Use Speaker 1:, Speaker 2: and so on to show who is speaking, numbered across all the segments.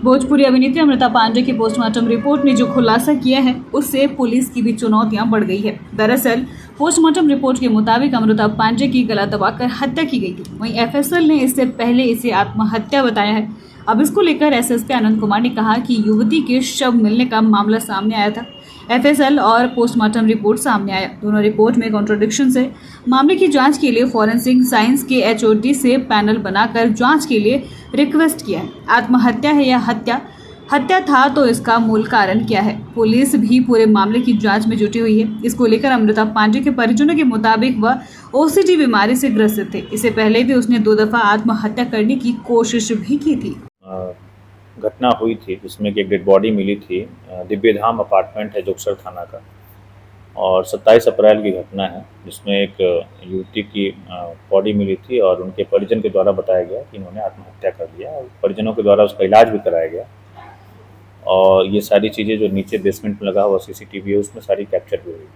Speaker 1: भोजपुरी अभिनेत्री अमृता पांडे की postmortem report ने जो खुलासा किया है उससे पुलिस की भी चुनौतियां बढ़ गई है। दरअसल पोस्टमार्टम रिपोर्ट के मुताबिक अमृता पांडे की गला दबाकर हत्या की गई थी। वहीं एफएसएल ने इससे पहले इसे आत्महत्या बताया है। अब इसको लेकर एसएसपी आनंद कुमार ने कहा कि युवती के शव मिलने का मामला सामने आया था। एफएसएल और पोस्टमार्टम रिपोर्ट सामने आया, दोनों रिपोर्ट में कॉन्ट्रडिक्शन है। मामले की जांच के लिए फॉरेंसिक साइंस के एचओडी से पैनल बनाकर जांच के लिए रिक्वेस्ट किया है। आत्महत्या है या हत्या था तो इसका मूल कारण क्या है? पुलिस भी पूरे मामले की जांच में जुटी हुई है। इसको लेकर अमृता पांडे के परिजनों के मुताबिक वह ओसीडी बीमारी से ग्रसित थे। इससे पहले भी उसने 2 दफा आत्महत्या करने की कोशिश भी की थी।
Speaker 2: घटना हुई थी जिसमें कि एक डेड बॉडी मिली थी। दिव्यधाम अपार्टमेंट है जोगसर थाना का, और 27 अप्रैल की घटना है जिसमें एक युवती की बॉडी मिली थी और उनके परिजन के द्वारा बताया गया कि इन्होंने आत्महत्या कर लिया और परिजनों के द्वारा उसका इलाज भी कराया गया। और ये सारी चीज़ें जो नीचे बेसमेंट में लगा हुआ सीसीटीवी है उसमें सारी कैप्चर भी हुई।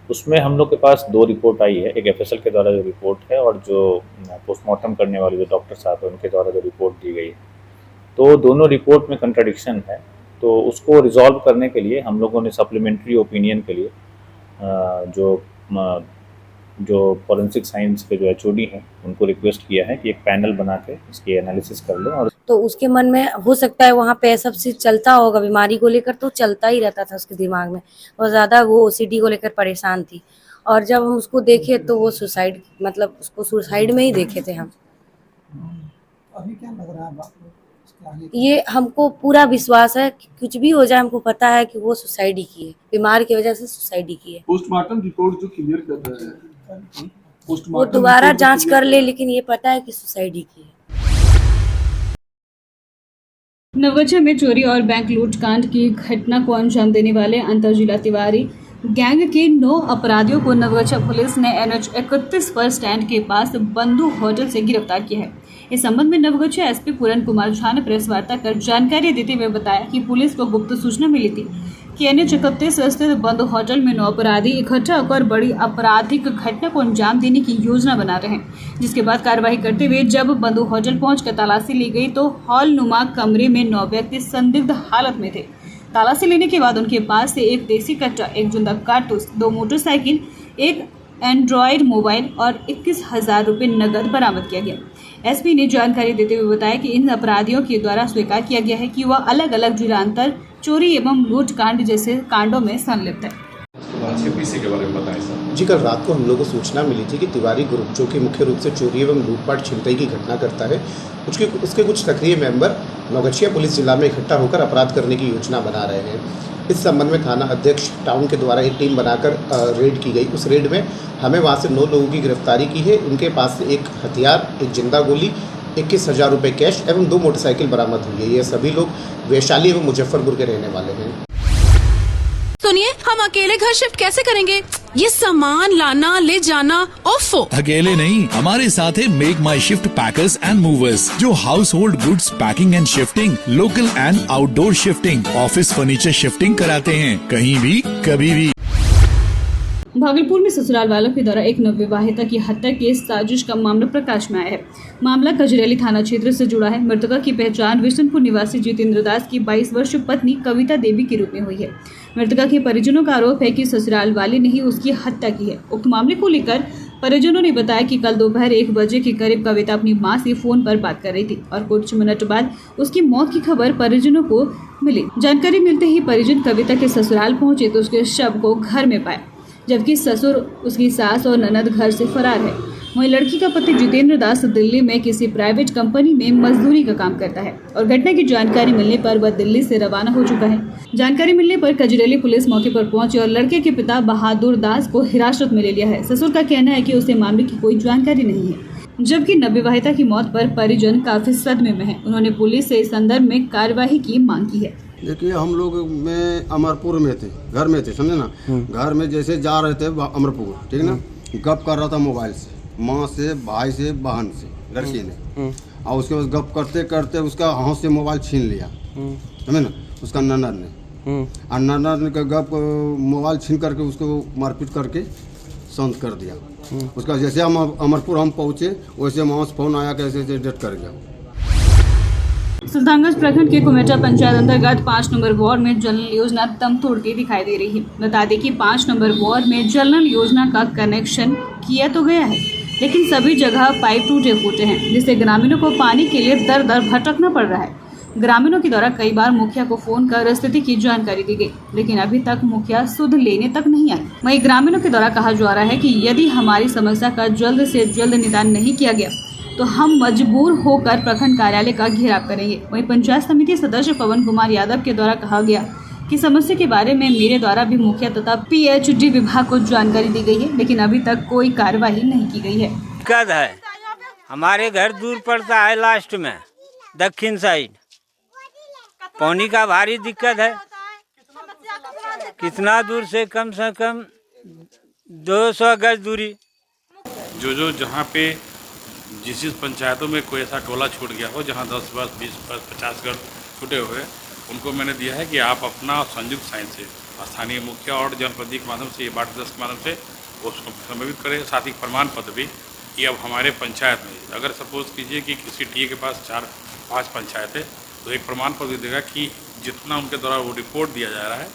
Speaker 2: उसमें हम लोग के पास 2 रिपोर्ट आई है, एक एफएसएल के द्वारा जो रिपोर्ट है और जो पोस्टमार्टम करने वाले जो डॉक्टर साहब हैं उनके द्वारा जो रिपोर्ट दी गई है। तो दोनों रिपोर्ट में कंट्राडिक्शन है, तो उसको रिजॉल्व करने के लिए हम लोगों ने सप्लीमेंट्री ओपिनियन के लिए जो फॉरेंसिक साइंस के जो एचओडी हैं उनको रिक्वेस्ट किया है कि एक पैनल बना के इसकी एनालिसिस कर लें। और
Speaker 3: तो उसके मन में हो सकता है वहाँ पे सब चीज चलता होगा, बीमारी को लेकर तो चलता ही रहता था उसके दिमाग में, और ज़्यादा वो ओसीडी को लेकर परेशान थी। और जब हम उसको देखे तो वो सुसाइड, मतलब उसको सुसाइड में ही देखे थे हम।
Speaker 4: अभी क्या लग रहा है आपको?
Speaker 3: ये हमको पूरा विश्वास है कि कुछ भी हो जाए, हमको पता है कि वो सुसाइड ही की है, बीमार की वजह से सुसाइड ही की है।
Speaker 5: पोस्टमार्टम रिपोर्ट जो क्लियर कर रहा है,
Speaker 3: वो दोबारा जांच कर ले, लेकिन ये पता है कि सुसाइड ही की है।
Speaker 1: नवगछिया में चोरी और बैंक लूट कांड की घटना को अंजाम देने वाले अंतर जिला तिवारी गैंग के 9 अपराधियों को नवगछिया पुलिस ने NH 31 पर स्टैंड के पास बंधु होटल से गिरफ्तार किया है। इस संबंध में नवगछिया एसपी पूरन कुमार झा ने प्रेस वार्ता कर जानकारी देते हुए बताया कि पुलिस को गुप्त सूचना मिली थी कि NH 31 स्थित बंधु होटल में 9 अपराधी इकट्ठा होकर बड़ी आपराधिक घटना को अंजाम देने की योजना बना रहे हैं। जिसके बाद कार्रवाई करते हुए जब बंधु होटल पहुंचकर तलाशी ली गई तो हॉल नुमा कमरे में 9 व्यक्ति संदिग्ध हालत में थे। तलाशी लेने के बाद उनके पास से एक देसी कट्टा, एक जिंदा कारतूस, 2 मोटरसाइकिल, एक एंड्रॉयड मोबाइल और 21,000 रुपये नकद बरामद किया गया। एसपी ने जानकारी देते हुए बताया कि इन अपराधियों के द्वारा स्वीकार किया गया है कि वह अलग अलग जिलांतर चोरी एवं लूट कांड जैसे कांडों में संलिप्त है।
Speaker 5: के बारे में बताएं सर।
Speaker 6: जी, कल रात को हम लोगों को सूचना मिली थी कि तिवारी ग्रुप, जो कि मुख्य रूप से चोरी एवं लूटपाट छिनतई की घटना करता है, उसके कुछ सक्रिय मेंबर नवगछिया पुलिस जिला में इकट्ठा होकर अपराध करने की योजना बना रहे हैं। इस संबंध में थाना अध्यक्ष टाउन के द्वारा एक टीम बनाकर रेड की गई। उस रेड में हमें वहां से 9 लोगों की गिरफ्तारी की है। उनके पास से एक हथियार, एक जिंदा गोली, 21,000 रुपये कैश एवं 2 मोटरसाइकिल बरामद हुई है। ये सभी लोग वैशाली एवं मुजफ्फरपुर के रहने वाले हैं।
Speaker 7: सुनिए, हम अकेले घर शिफ्ट कैसे करेंगे? ये सामान लाना ले जाना, ओफो।
Speaker 8: अकेले नहीं, हमारे साथ है make my shift packers and movers, जो household goods packing and shifting, local and outdoor shifting, office furniture shifting कराते हैं, कहीं भी कभी भी।
Speaker 1: भागलपुर में ससुराल वालों के द्वारा एक नवविवाहिता की हत्या के साजिश का मामला प्रकाश में आया है। मामला कजरेली थाना क्षेत्र से जुड़ा है। मृतका की पहचान विशनपुर निवासी जितेंद्र दास की 22 वर्षीय पत्नी कविता देवी के रूप में हुई है। मृतका के परिजनों का आरोप है कि ससुराल वाले ने ही उसकी हत्या की है। उक्त मामले को लेकर परिजनों ने बताया कि कल दोपहर 1 बजे के करीब कविता अपनी मां से फोन पर बात कर रही थी और कुछ मिनट बाद उसकी मौत की खबर परिजनों को मिली। जानकारी मिलते ही परिजन कविता के ससुराल पहुंचे तो उसके शव को घर में पाया, जबकि ससुर, उसकी सास और ननद घर से फरार है। वहीं लड़की का पति जितेंद्र दास दिल्ली में किसी प्राइवेट कंपनी में मजदूरी का काम करता है और घटना की जानकारी मिलने पर वह दिल्ली से रवाना हो चुका है। जानकारी मिलने पर कजरेली पुलिस मौके पर पहुंची और लड़के के पिता बहादुर दास को हिरासत में ले लिया है। ससुर का कहना है कि उसे मामले की कोई जानकारी नहीं है, जबकि नवविवाहिता की मौत पर परिजन काफी सदमे में है। उन्होंने पुलिस से इस संदर्भ में कार्यवाही की मांग की है।
Speaker 9: देखिए, हम लोग में अमरपुर में थे, घर में थे, समझे ना। घर में जैसे जा रहे थे अमरपुर, ठीक ना, गप कर रहा था मोबाइल से, माँ से, भाई से, बहन से, लड़की ने। और उसके बाद गप करते करते उसका हाथ से मोबाइल छीन लिया, समझे ना, उसका ननद ने। और ननद ने गप मोबाइल छीन करके उसको मारपीट करके शांत कर दिया। उसका जैसे हम अमरपुर हम पहुँचे वैसे वहाँ से फोन आया कि ऐसे डेथ कर गया।
Speaker 1: सुल्तानगंज प्रखंड के कुमेटा पंचायत अंतर्गत 5 नंबर वार्ड में जल नल योजना दम तोड़ती दिखाई दे रही है। बता दें कि 5 नंबर वार्ड में जल नल योजना का कनेक्शन किया तो गया है, लेकिन सभी जगह पाइप टूटे फूटे हैं, जिससे ग्रामीणों को पानी के लिए दर दर भटकना पड़ रहा है। ग्रामीणों के द्वारा कई बार मुखिया को फोन कर स्थिति की जानकारी दी गई, लेकिन अभी तक मुखिया सुध लेने तक नहीं आई। वहीं ग्रामीणों के द्वारा कहा जा रहा है कि यदि हमारी समस्या का जल्द से जल्द निदान नहीं किया गया तो हम मजबूर होकर प्रखंड कार्यालय का घेराव करेंगे। वहीं पंचायत समिति सदस्य पवन कुमार यादव के द्वारा कहा गया कि समस्या के बारे में मेरे द्वारा भी मुखिया तथा PHD विभाग को जानकारी दी गई है, लेकिन अभी तक कोई कार्यवाही नहीं की गई है।
Speaker 10: दिक्कत है, हमारे घर दूर पड़ता है, लास्ट में दक्षिण साइड पानी का भारी दिक्कत है। कितना दूर से कम 200 गज दूरी।
Speaker 5: जो जहाँ पे जिस पंचायतों में कोई ऐसा टोला छूट गया हो जहाँ 10, 20, 50 घर छूटे हुए, उनको मैंने दिया है कि आप अपना संयुक्त साइन से स्थानीय मुखिया और जनप्रतिनिधि के माध्यम से, वार्ड सदस्य के माध्यम से उसको समर्पित करें। साथ ही प्रमाण पत्र भी कि अब हमारे पंचायत में अगर सपोज कीजिए कि किसी टीए के पास 4-5 पंचायत है तो एक प्रमाण पत्र देगा कि जितना उनके द्वारा वो रिपोर्ट दिया जा रहा है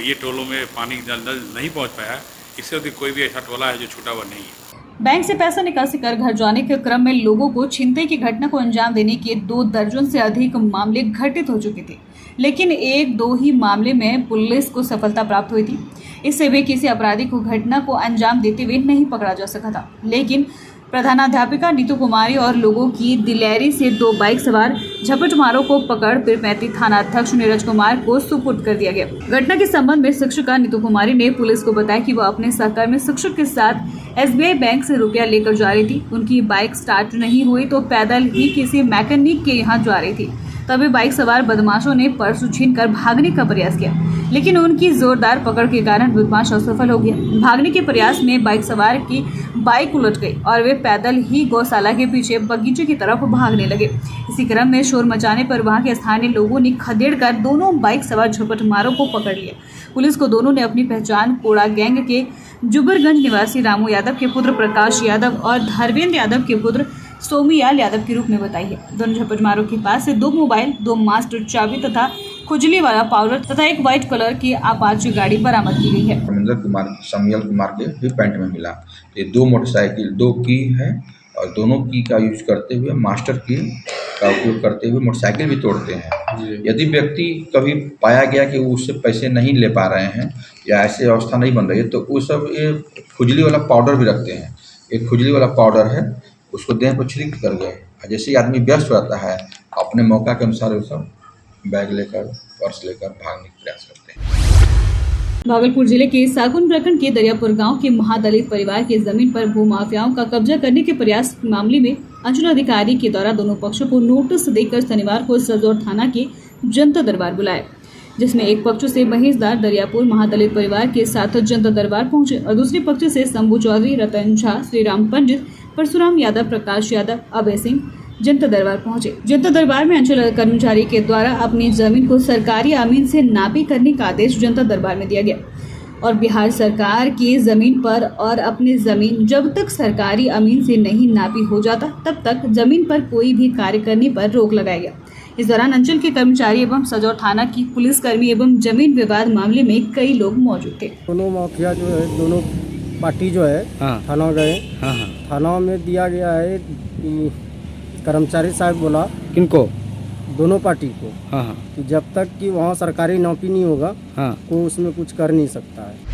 Speaker 5: ये टोलों में पानी जल नहीं पहुँच पाया है, इससे अधिक कोई भी ऐसा टोला है जो छूटा हुआ नहीं है।
Speaker 1: बैंक से पैसा निकासी कर घर जाने के क्रम में लोगों को छिनतई की घटना को अंजाम देने के 2 दर्जन से अधिक मामले घटित हो चुके थे, लेकिन 1-2 ही मामले में पुलिस को सफलता प्राप्त हुई थी। इससे भी किसी अपराधी को घटना को अंजाम देते हुए नहीं पकड़ा जा सका था, लेकिन प्रधानाध्यापिका नीतू कुमारी और लोगों की दिलेरी से 2 बाइक सवार झपटमारों को पकड़ पीरपैंती थाना अध्यक्ष नीरज कुमार को सुपुर्द कर दिया गया। घटना के संबंध में शिक्षिका नीतू कुमारी ने पुलिस को बताया कि वह अपने सहकर्मी शिक्षक के साथ SBI बैंक से रुपया लेकर जा रही थी। उनकी बाइक स्टार्ट नहीं हुई तो पैदल ही किसी मैकेनिक के यहाँ जा रही थी। तभी बाइक सवार बदमाशों ने पर्स छीनकर भागने का प्रयास किया, लेकिन उनकी जोरदार पकड़ के कारण बदमाश असफल हो गया। भागने के प्रयास में बाइक सवार की बाइक उलट गई और वे पैदल ही गौशाला के पीछे बगीचे की तरफ भागने लगे। इसी क्रम में शोर मचाने पर वहां के स्थानीय लोगों ने खदेड़कर दोनों बाइक सवार झपटमारों को पकड़ लिया। पुलिस को दोनों ने अपनी पहचान कोड़ा गैंग के जुबरगंज निवासी रामू यादव के पुत्र प्रकाश यादव और धर्मेंद्र यादव के पुत्र सोमीयाल यादव के रूप में बताई है। दोनों झपटमारों के पास से 2 मोबाइल, 2 मास्टर चाबी तथा खुजली वाला पाउडर तथा एक व्हाइट कलर की अपाचे गाड़ी बरामद की गई है।
Speaker 11: समीयल कुमार के भी पैंट में मिला। ये 2 मोटरसाइकिल, 2 की है और दोनों की का यूज करते हुए मास्टर की का उपयोग करते हुए मोटरसाइकिल भी तोड़ते हैं। यदि व्यक्ति कभी पाया गया कि वो उससे पैसे नहीं ले पा रहे हैं या ऐसी अवस्था नहीं बन रही है तो वो सब ये खुजली वाला पाउडर भी रखते हैं। एक खुजली वाला पाउडर है, उसको देह पर छिड़क कर गए। जैसे ही आदमी व्यस्त रहता है अपने मौका के अनुसार वो सब बैग लेकर, पर्स लेकर भागने का प्रयास करते हैं।
Speaker 1: भागलपुर जिले के सागुन प्रखंड के दरियापुर गांव के महादलित परिवार की जमीन पर भूमाफियाओं का कब्जा करने के प्रयास मामले में अंचलाधिकारी के द्वारा दोनों पक्षों को नोटिस देकर शनिवार को सजौर थाना के जनता दरबार बुलाया, जिसमें एक पक्ष से महेशदार दरियापुर महादलित परिवार के साथ जनता दरबार पहुंचे और दूसरे पक्ष से शंभू चौधरी, रतन झा, श्रीराम पंडित, परशुराम यादव, प्रकाश यादव, अभय सिंह जनता दरबार पहुंचे। जनता दरबार में अंचल कर्मचारी के द्वारा अपनी जमीन को सरकारी अमीन से नापी करने का आदेश जनता दरबार में दिया गया और बिहार सरकार की जमीन पर और अपनी जमीन जब तक सरकारी अमीन से नहीं नापी हो जाता तब तक जमीन पर कोई भी कार्य करने पर रोक लगाया गया। इस दौरान अंचल के कर्मचारी एवं सजौर थाना की पुलिसकर्मी एवं जमीन विवाद मामले में कई लोग मौजूद थे।
Speaker 4: दोनों माफिया जो है, दोनों पार्टी जो है थाना गए। थाना में दिया गया है कि कर्मचारी साहब बोला
Speaker 10: किनको?
Speaker 4: दोनों पार्टी को कि जब तक कि वहाँ सरकारी नौकरी नहीं होगा कोई उसमें कुछ कर नहीं सकता है।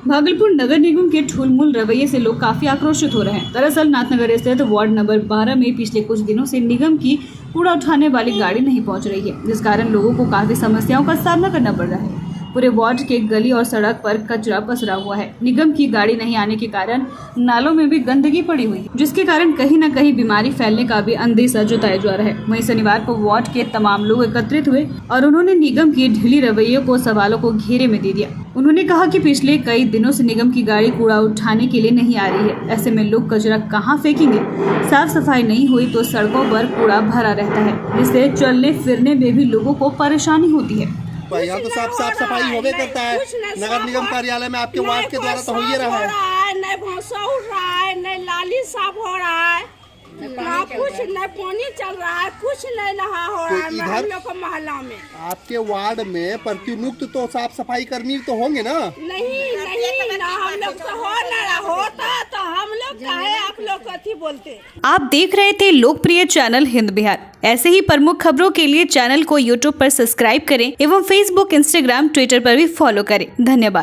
Speaker 1: भागलपुर नगर निगम के ठुलमुल रवैये से लोग काफी आक्रोशित हो रहे हैं। दरअसल नाथनगर स्थित वार्ड नंबर 12 में पिछले कुछ दिनों से निगम की कूड़ा उठाने वाली गाड़ी नहीं पहुंच रही है, जिस कारण लोगों को काफी समस्याओं का सामना करना पड़ रहा है। पूरे वार्ड के गली और सड़क पर कचरा पसरा हुआ है। निगम की गाड़ी नहीं आने के कारण नालों में भी गंदगी पड़ी हुई है, जिसके कारण कहीं न कहीं बीमारी फैलने का भी अंदेशा जताया जा रहा है। वहीं शनिवार को वार्ड के तमाम लोग एकत्रित हुए और उन्होंने निगम की ढीली रवैये को सवालों को घेरे में दे दिया। उन्होंने कहा कि पिछले कई दिनों से निगम की गाड़ी कूड़ा उठाने के लिए नहीं आ रही है। ऐसे में लोग कचरा कहाँ फेंकेंगे? साफ सफाई नहीं हुई तो सड़कों पर कूड़ा भरा रहता है, जिससे चलने फिरने में भी लोगों को परेशानी होती है।
Speaker 9: यहाँ तो साफ सफाई होवे करता है। नगर निगम कार्यालय में आपके वार्ड के द्वारा तो हो ही रहा है।
Speaker 12: नहीं भूसा उड़ रहा है, नहीं लाली साफ हो रहा है, कुछ नहीं, पानी चल रहा है, कुछ नहीं नहा हो रहा है हम लोग को मोहल्ला में।
Speaker 13: आपके वार्ड में प्रतिनियुक्त तो साफ सफाई कर्मी तो होंगे ना?
Speaker 12: नहीं ना, हम लोग से हो ना होता तो हम लोग चाहे आप लोग कथी बोलते।
Speaker 1: आप देख रहे थे लोकप्रिय चैनल हिंद बिहार। ऐसे ही प्रमुख खबरों के लिए चैनल को यूट्यूब पर सब्सक्राइब करें एवं फेसबुक, इंस्टाग्राम, ट्विटर पर भी फॉलो करें। धन्यवाद।